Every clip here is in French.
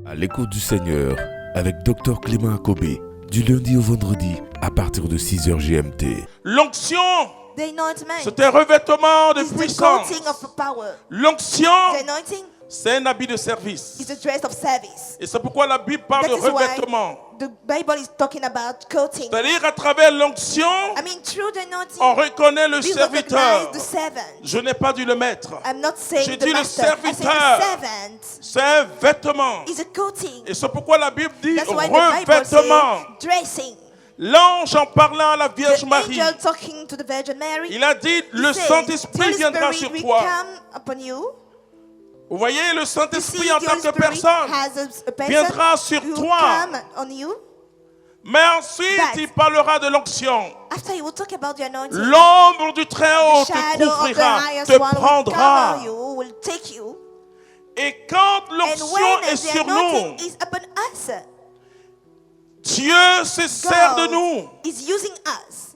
À l'écoute du Seigneur avec Dr Clément Akobé, du lundi au vendredi à partir de 6h GMT. L'onction, The anointment c'est un revêtement de is the puissance. coating of power. L'onction, The anointing c'est un habit de service. is the dress of service. Et c'est pourquoi la Bible parle That de is why revêtement. the Bible is talking about coating. C'est-à-dire à travers l'onction, I mean, through the anointing, on reconnaît le we serviteur. recognize the servant. Je n'ai pas dit le maître. I'm not J'ai saying dit the le master. I say serviteur. the servant C'est un vêtement. is a coating. Et c'est pourquoi la Bible dit That's why the Bible revêtement. says dressing. L'ange en parlant à la Vierge The Marie, angel talking to the Virgin Mary. il a dit, le He says, Saint-Esprit Holy viendra Spirit sur will toi. come upon you. Vous voyez, le You see, Saint-Esprit en the tant Holy que Spirit personne has a person viendra sur who will toi. come on you. Mais ensuite, But il parlera de l'onction. After he will talk about the anointing, L'ombre du Très-Haut the te shadow of the couvrira, highest te one will prendra. cover you, will take you. Et quand And l'onction when est the sur nous, anointing is upon us, Dieu se sert de nous. God is using us.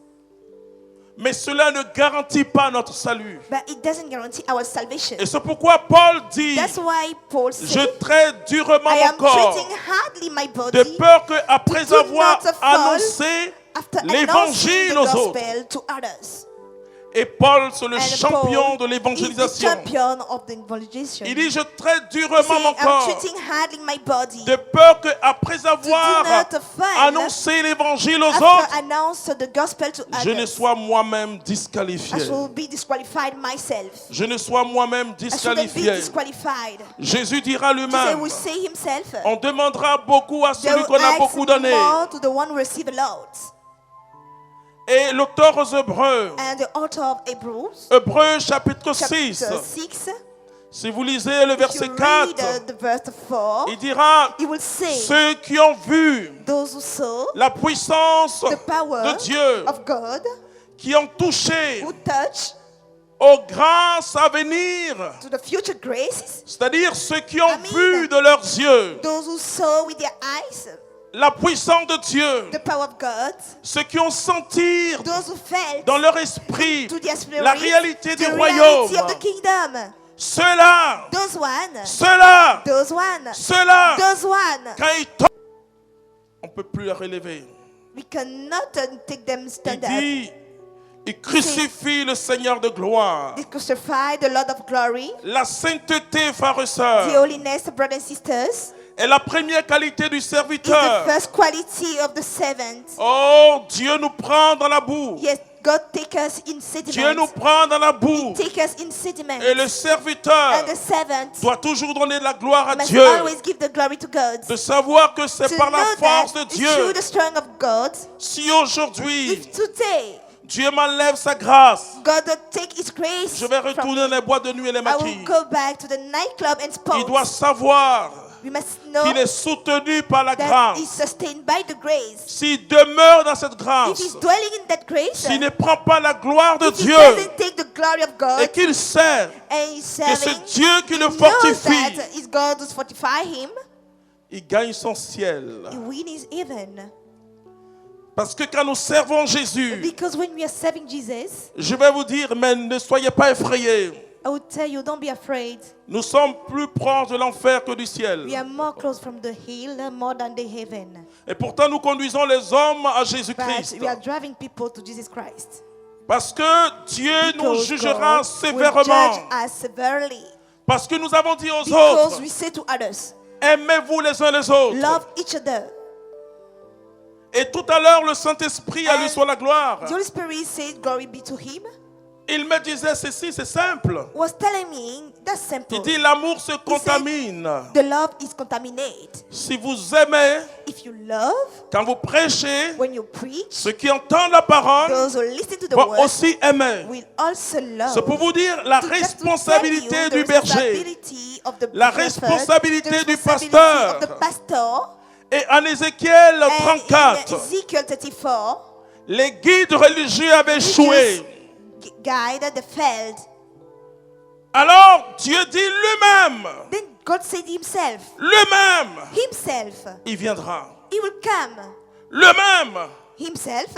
Mais cela ne garantit pas notre salut. But it doesn't guarantee our salvation. Et c'est pourquoi Paul dit, That's why Paul je said, traite durement I mon am corps, treating hardly my de body peur qu'après do avoir not fall annoncé after l'évangile announcing the aux autres. gospel to others. Et Paul, c'est le And champion Paul de is the l'évangélisation. champion of the evangelization. Il dit, je traite He durement said, mon I'm corps, treating hardly my body de peur qu'après avoir not fall annoncé l'évangile aux after autres, announce the gospel to je ne others. sois moi-même I disqualifié. should be disqualified myself. Je ne sois moi-même I shouldn't be disqualifié. disqualified. Jésus dira Jesus lui-même, will say himself, on demandera beaucoup à they celui will qu'on a ask beaucoup donné. more to the one who receive a lot. Et l'auteur aux Hébreux, And the author of Hebrews, Hébreux chapitre chapter 6, 6, si vous lisez le if verset you 4, read the verse 4, il dira, he will say, ceux qui ont vu those who saw la puissance the power de Dieu, of God, qui ont touché who touch aux grâces à venir, to the future graces, c'est-à-dire ceux qui ont Amen. vu de leurs yeux those who saw with their eyes la puissance de Dieu, the power of God, ceux qui ont senti those who felt dans leur esprit to their spirit la réalité du the royaume, reality of the kingdom. ceux-là, Those one, ceux-là, those one, ceux-là, those one. quand ils tombent, on ne peut plus les relever. We cannot take them Il stand up. dit, il crucifie le Seigneur de gloire. They crucify the Lord of glory. La sainteté, frères et The sœurs, holiness, brothers and sisters, est la première qualité du is the serviteur. first quality of the servant. Oh, Dieu nous prend dans la boue. Yes, God take us in Dieu nous sediment. prend dans la boue. Take us in sediment. Et le serviteur And the servant doit toujours donner de la gloire à must Dieu. always give the glory to God. De savoir que c'est To par la know force that de it's Dieu. through the strength of God. Si aujourd'hui, If today Dieu m'enlève sa grâce, God will take His grace je vais from retourner dans les boîtes de nuit et les I will maquis. go back to the nightclub and Il doit sports. savoir We must know qu'il est soutenu par la that grâce. He's sustained by the grace. S'il demeure dans cette If grâce, He's dwelling in that grace, s'il ne prend pas la gloire de if He Dieu doesn't take the glory of et God qu'il sait and He's que c'est serving, Dieu qui le knows fortifie, that it's God who's fortify him, il gagne son ciel. he win his heaven. Parce que quand nous servons Jésus, Because when we are serving Jesus, je vais vous dire, mais ne soyez pas effrayés. I would tell you, don't be afraid. Nous sommes plus proches de l'enfer que du ciel. We are more close from the hill more than the heaven. Et pourtant, nous conduisons les hommes à But Jésus-Christ. we are driving people to Jesus Christ. Parce que Dieu nous Because jugera God will sévèrement. judge us severely. Parce que nous avons dit aux Because autres, we say to others, aimez-vous les uns les autres. love each other. Et tout à l'heure, le Saint-Esprit a lui soit la gloire. The Holy Spirit said, glory be to him. Il me disait ceci, c'est simple. Was telling me, that's simple. Il dit, l'amour se contamine. The love is contaminated. Si vous aimez, If you love, quand vous prêchez, when you preach, ceux qui entendent la parole those who listen to the vont word aussi aimer. will also love. C'est pour vous dire la To just to responsabilité tell you du the berger responsibility of the La shepherd, responsabilité the du responsibility pasteur. of the pastor. Et en Ézéchiel And 34, in Ezekiel 34, les guides religieux avaient échoué. guide the field. Alors Dieu dit lui-même, Then God said himself, lui-même, himself, il viendra. he will come. Lui-même, Himself,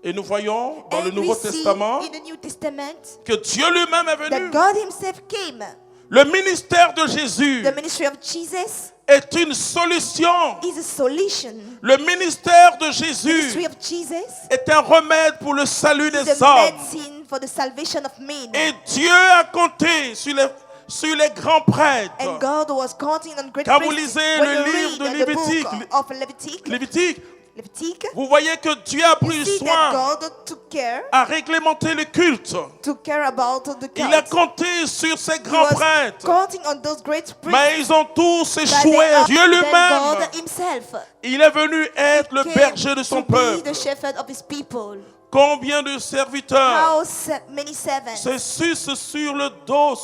Et nous voyons dans le And Nouveau we see Testament in the New Testament que Dieu lui-même est that venu. God himself came. Le ministère de Jésus The ministry of Jesus est une solution. is a solution. Le ministère de The Jésus ministry of Jesus est un remède pour le salut is des a hommes. medicine for the salvation of men. Et Dieu a compté sur les grands prêtres. And God was counting on great Quand vous priests. lisez When le you livre de read the Lévitique, book of Leviticus, Lévitique, vous voyez que Dieu a pris you see that soin God à réglementer le culte. took care about the Il a cult. compté sur ces He grands was prêtres. counting on those great priests. Mais ils ont tous But échoué. they are- Dieu then lui-même, God himself il est venu être le came berger de son to be peuple. the shepherd of his people. Combien de serviteurs How many servants se sucent sur le dos,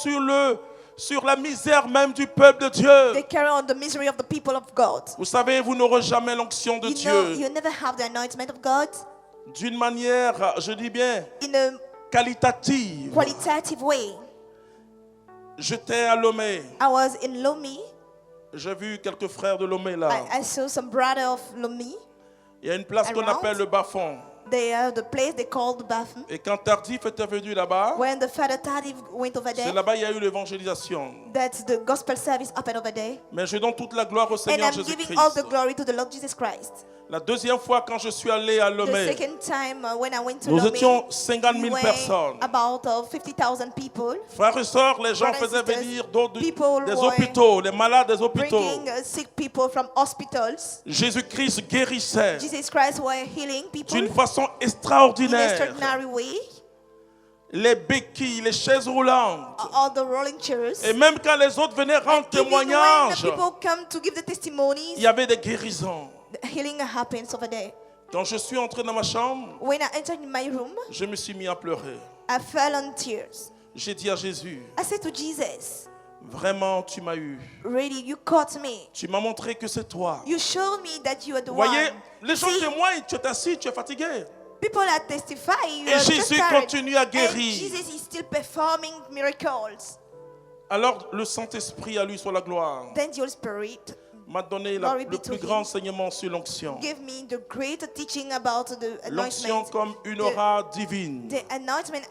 sur la misère même du peuple de Dieu. they carry on the misery of the people of God. Vous savez, vous n'aurez jamais l'onction de You know, Dieu you never have the anointment of God d'une manière, je dis bien, in a qualitative. qualitative way. J'étais à Lomé. I was in Lomé. J'ai vu quelques frères de Lomé là. I saw some brother of Lomé. Il y a une place qu'on Around. appelle le Bas-Fond. They are the place they called Batham. Et quand Tardif était venu là-bas, When the Father Tadif went over c'est there, là-bas il y a eu l'évangélisation. that's the gospel service happened over there. Mais je donne toute la gloire au And Seigneur I'm giving Jésus-Christ. all the glory to the Lord Jesus Christ. La deuxième fois quand je suis allé à The Lomé, second time when I went to nous Lomé, étions 50 we 000 were personnes. about 50,000 people, Frères et sœurs, les gens Brothers and faisaient sisters, venir people des were hôpitaux, les malades des hôpitaux. bringing sick people from hospitals. Jésus-Christ guérissait Jesus Christ were healing people d'une façon in an extraordinaire. extraordinary way. Les béquilles, les chaises roulantes. All the rolling chairs. Et même quand les autres venaient rendre Even when the témoignage, people come to give the il testimonies, y avait des guérisons. the healing happens over there. Quand je suis entré dans ma chambre, When I entered my room, je me suis mis à pleurer. I fell on tears. J'ai dit à Jésus, I said to Jesus, vraiment tu m'as eu. really, you caught me. Tu m'as montré que c'est toi. You showed me that you are the Vous voyez, one. les gens See, témoignent, tu es assis, tu es fatigué. people are testifying. You Et are just Jésus tired. continue à And guérir. Jesus is still performing miracles. Alors le Saint-Esprit, à lui soit la gloire, Then the Holy Spirit m'a donné Glory le be to plus him. grand enseignement sur l'onction. gave me the great teaching about the L'onction anointment. comme une aura divine The anointment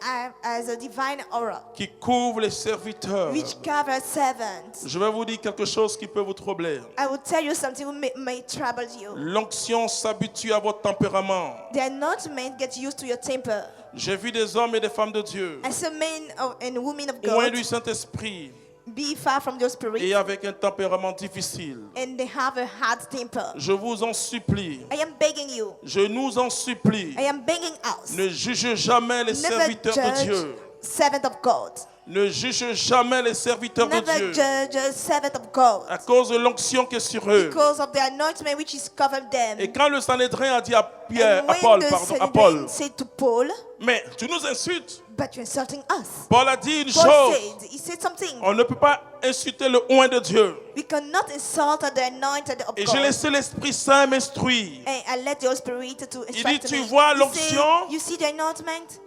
as a divine aura, qui couvre les serviteurs. which covers servants. Je vais vous dire quelque chose qui peut vous troubler. I will tell you something that may trouble you. L'onction s'habitue à votre tempérament. The anointment gets used to your temper. J'ai vu des hommes et des femmes de Dieu As a men and women of loin God, du Saint-Esprit be far from your spirit, et avec un tempérament difficile. and they have a hard temper. Je vous en supplie, I am begging you. je nous en supplie, I am begging us. ne jugez jamais les Never serviteurs de judge Dieu. servant of God. Ne jugez jamais les serviteurs de Never Dieu judge a servant of God. à cause de l'onction qui est sur eux. Because of the anointment which is covered them. Et quand le Sanhédrin a dit à Pierre, And à when Paul, the pardon, à Sanhedrin Paul, said to Paul, mais tu nous insultes. but you're insulting us. Paul a dit une Paul chose, he said something. on ne peut pas insulter le oint de Dieu. We cannot insult the anointed of Et j'ai God. laissé l'Esprit Saint m'instruire. And I let the Holy Spirit to dit, instruct tu me. vois He l'onction? said, you see the anointment?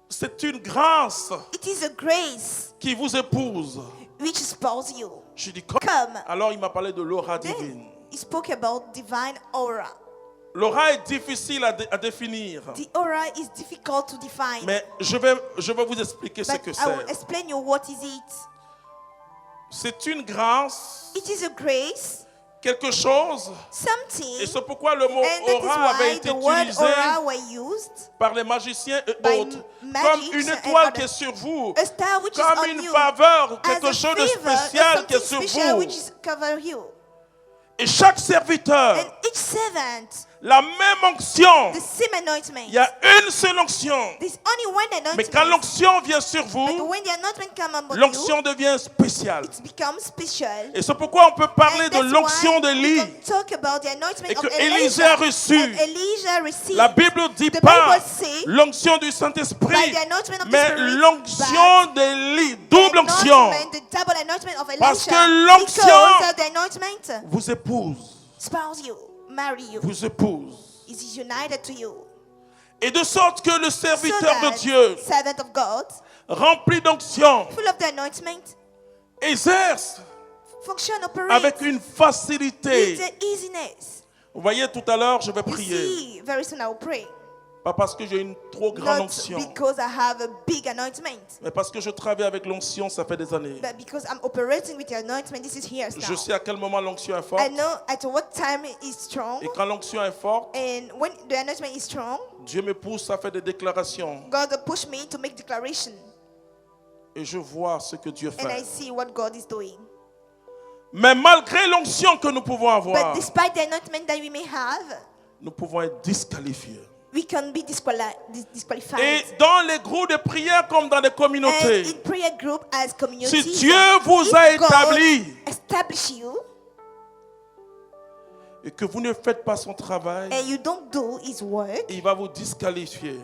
C'est une grâce It is a grace qui vous épouse. which spoils you. Je dis, Come. alors il m'a parlé de l'aura divine. Then he spoke about divine aura. L'aura est difficile à définir. The aura is difficult to define. Mais je vais vous expliquer ce But que I will c'est. explain you what is it. C'est une grâce, It is a grace, quelque chose, something, et c'est pourquoi le mot and that aura avait is été why the word utilisé aura were used. par les magiciens et By autres. magics Comme une and étoile others. qui est sur vous, A star which is comme on une you. faveur, As quelque a chose de favor, spécial qui est something sur special vous. which is cover you. Et chaque serviteur, And each servant, la même onction. the same anointment. Il y a une seule onction. There's only one Mais quand anointment. l'onction vient sur But vous, when the anointment comes upon you, l'onction devient spéciale. it becomes special. Et c'est pourquoi on peut parler And de that's l'onction why d'Élie. we can talk about the anointment Et of que Élisée a reçu. And Elijah received La Bible ne dit The pas Bible say, l'onction du by Saint-Esprit, the anointment of the mais Spirit, l'onction but d'Élie, the double onction, anointment, the double anointment of Elisha. Parce que l'onction because the anointment vous épouse, spouse you, marry you, vous épouse. is united to you. Et de sorte que le So serviteur that de Dieu, servant of God, rempli d'onction, full of the anointment, exerce function, operate avec une facilité with the easiness. Vous voyez, tout à l'heure, je vais You prier. see, very soon I will pray. Pas parce que j'ai une trop grande Not onction, because I have a big anointment, mais parce que je travaille avec l'onction, ça fait des années. but because I'm operating with the anointment. This is here Je now. sais à quel moment l'onction est forte. I know at what time it is strong, Et quand l'onction est forte, and when the anointment is strong, Dieu me pousse à faire des déclarations. God will push me to make declaration, Et je vois ce que Dieu and I fait. see what God is doing. Mais malgré l'onction que nous pouvons avoir, But despite the anointment that we may have, nous pouvons être disqualifiés. we can be disqualified. Et dans les groupes de prière comme dans les And communautés, in prayer group as community, si Dieu vous a if God établi establish you et que vous ne faites pas son travail, and you don't do His work, il va vous disqualifier.